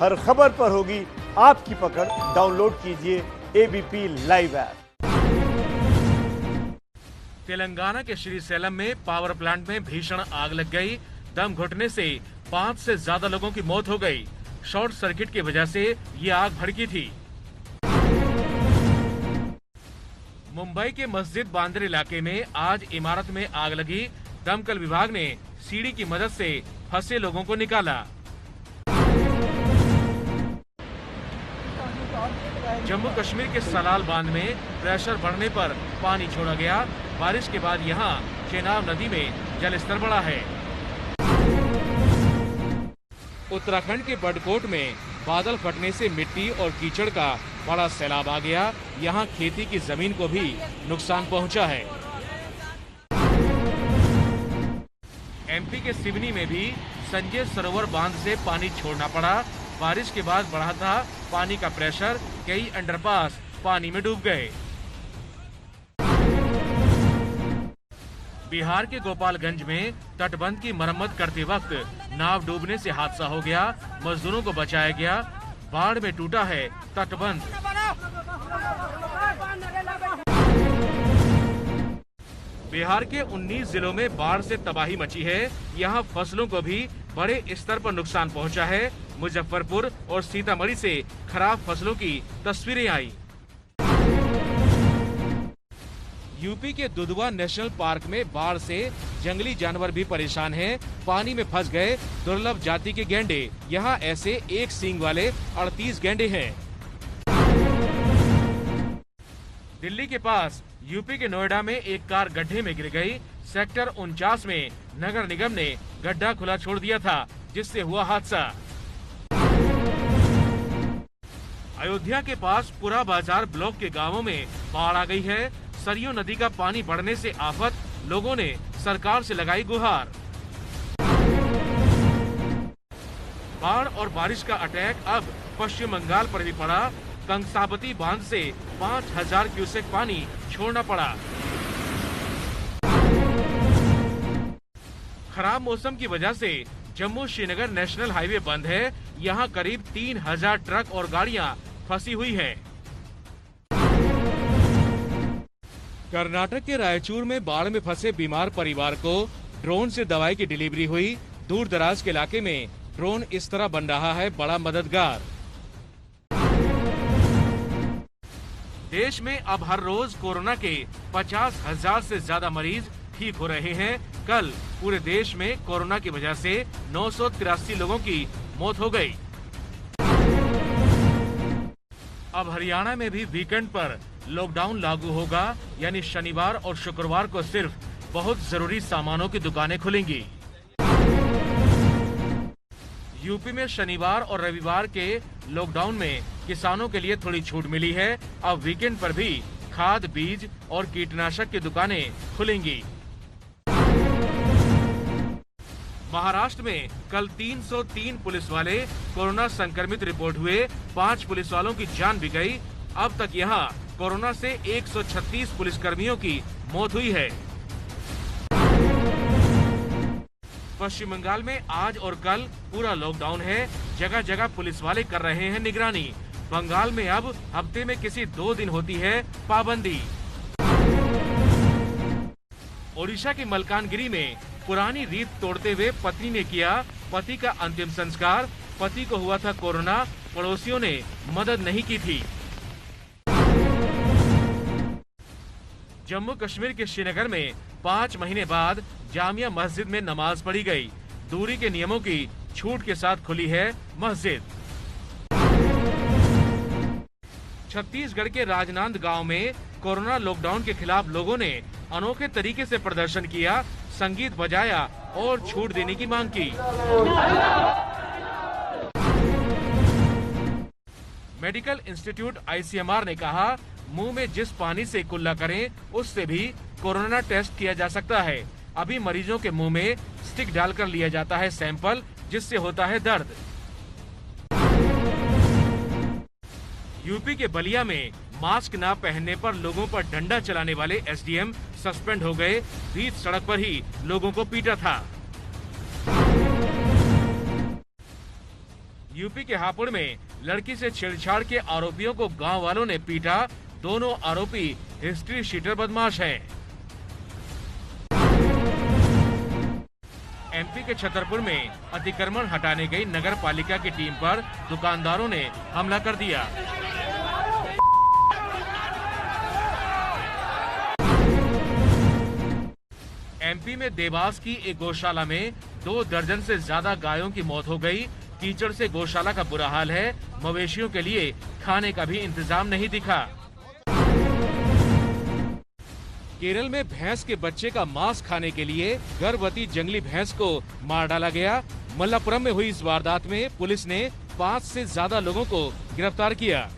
हर खबर पर होगी आपकी पकड़। डाउनलोड कीजिए एबीपी लाइव ऐप। तेलंगाना के श्रीशैलम में पावर प्लांट में भीषण आग लग गई। दम घुटने से 5 से ज्यादा लोगों की मौत हो गई। शॉर्ट सर्किट की वजह से ये आग भड़की थी। मुंबई के मस्जिद बांद्रे इलाके में आज इमारत में आग लगी। दमकल विभाग ने सीढ़ी की मदद से फंसे लोगों को निकाला। जम्मू कश्मीर के सलाल बांध में प्रेशर बढ़ने पर पानी छोड़ा गया। बारिश के बाद यहां चेनाब नदी में जलस्तर बढ़ा है। उत्तराखंड के बड़कोट में बादल फटने से मिट्टी और कीचड़ का बड़ा सैलाब आ गया। यहां खेती की जमीन को भी नुकसान पहुंचा है। एमपी के सिवनी में भी संजय सरोवर बांध से पानी छोड़ना पड़ा। बारिश के बाद बढ़ा था पानी का प्रेशर। कई अंडरपास पानी में डूब गए। बिहार के गोपालगंज में तटबंध की मरम्मत करते वक्त नाव डूबने से हादसा हो गया। मजदूरों को बचाया गया। बाढ़ में टूटा है तटबंध। बिहार के 19 जिलों में बाढ़ से तबाही मची है। यहां फसलों को भी बड़े स्तर पर नुकसान पहुंचा है। मुजफ्फरपुर और सीतामढ़ी से खराब फसलों की तस्वीरें आई। यूपी के दुधवा नेशनल पार्क में बाढ़ से जंगली जानवर भी परेशान हैं। पानी में फंस गए दुर्लभ जाति के गैंडे। यहां ऐसे एक सींग वाले 38 गैंडे हैं। दिल्ली के पास यूपी के नोएडा में एक कार गड्ढे में गिर गई। सेक्टर 49 में नगर निगम ने गड्ढा खुला छोड़ दिया था, जिससे हुआ हादसा। अयोध्या के पास पुरा बाजार ब्लॉक के गांवों में बाढ़ आ गई है। सरयू नदी का पानी बढ़ने से आफत। लोगों ने सरकार से लगाई गुहार। बाढ़ और बारिश का अटैक अब पश्चिम बंगाल पर भी पड़ा। कंसाबती बांध से 5000 क्यूसेक पानी छोड़ना पड़ा। खराब मौसम की वजह से जम्मू श्रीनगर नेशनल हाईवे बंद है। यहां करीब 3000 ट्रक और गाड़ियां फंसी हुई हैं। कर्नाटक के रायचूर में बाढ़ में फंसे बीमार परिवार को ड्रोन से दवाई की डिलीवरी हुई। दूर दराज के इलाके में ड्रोन इस तरह बन रहा है बड़ा मददगार। देश में अब हर रोज कोरोना के 50,000 से ज्यादा मरीज ठीक हो रहे हैं। कल पूरे देश में कोरोना की वजह से 983 लोगों की मौत हो गई। अब हरियाणा में भी वीकेंड पर लॉकडाउन लागू होगा, यानी शनिवार और शुक्रवार को सिर्फ बहुत जरूरी सामानों की दुकानें खुलेंगी। यूपी में शनिवार और रविवार के लॉकडाउन में किसानों के लिए थोड़ी छूट मिली है। अब वीकेंड पर भी खाद, बीज और कीटनाशक की दुकानें खुलेंगी। महाराष्ट्र में कल 303 पुलिस वाले कोरोना संक्रमित रिपोर्ट हुए। 5 पुलिस वालों की जान भी गई। अब तक यहां कोरोना से 136 पुलिसकर्मियों की मौत हुई है। पश्चिम बंगाल में आज और कल पूरा लॉकडाउन है। जगह जगह पुलिस वाले कर रहे हैं निगरानी। बंगाल में अब हफ्ते में किसी 2 दिन होती है पाबंदी। ओडिशा के मलकानगिरी में पुरानी रीत तोड़ते हुए पत्नी ने किया पति का अंतिम संस्कार। पति को हुआ था कोरोना, पड़ोसियों ने मदद नहीं की थी। जम्मू कश्मीर के श्रीनगर में 5 महीने बाद जामिया मस्जिद में नमाज पढ़ी गई। दूरी के नियमों की छूट के साथ खुली है मस्जिद। छत्तीसगढ़ के राजनांद गांव में कोरोना लॉकडाउन के खिलाफ लोगों ने अनोखे तरीके से प्रदर्शन किया, संगीत बजाया और छूट देने की मांग की। मेडिकल इंस्टीट्यूट आईसीएमआर ने कहा, मुंह में जिस पानी से कुल्ला करें उससे भी कोरोना टेस्ट किया जा सकता है। अभी मरीजों के मुंह में स्टिक डालकर लिया जाता है सैंपल, जिससे होता है दर्द। यूपी के बलिया में मास्क न पहनने पर लोगों पर डंडा चलाने वाले एसडीएम सस्पेंड हो गए। बीच सड़क पर ही लोगों को पीटा था। यूपी के हापुड़ में लड़की से छेड़छाड़ के आरोपियों को गांव वालों ने पीटा। दोनों आरोपी हिस्ट्री शीटर बदमाश हैं। एमपी के छतरपुर में अतिक्रमण हटाने गई नगर पालिका की टीम पर दुकानदारों ने हमला कर दिया। एमपी में देवास की एक गौशाला में 2 दर्जन से ज्यादा गायों की मौत हो गई। कीचड़ से गौशाला का बुरा हाल है। मवेशियों के लिए खाने का भी इंतजाम नहीं दिखा। केरल में भैंस के बच्चे का मांस खाने के लिए गर्भवती जंगली भैंस को मार डाला गया। मल्लापुरम में हुई इस वारदात में पुलिस ने 5 से ज्यादा लोगों को गिरफ्तार किया।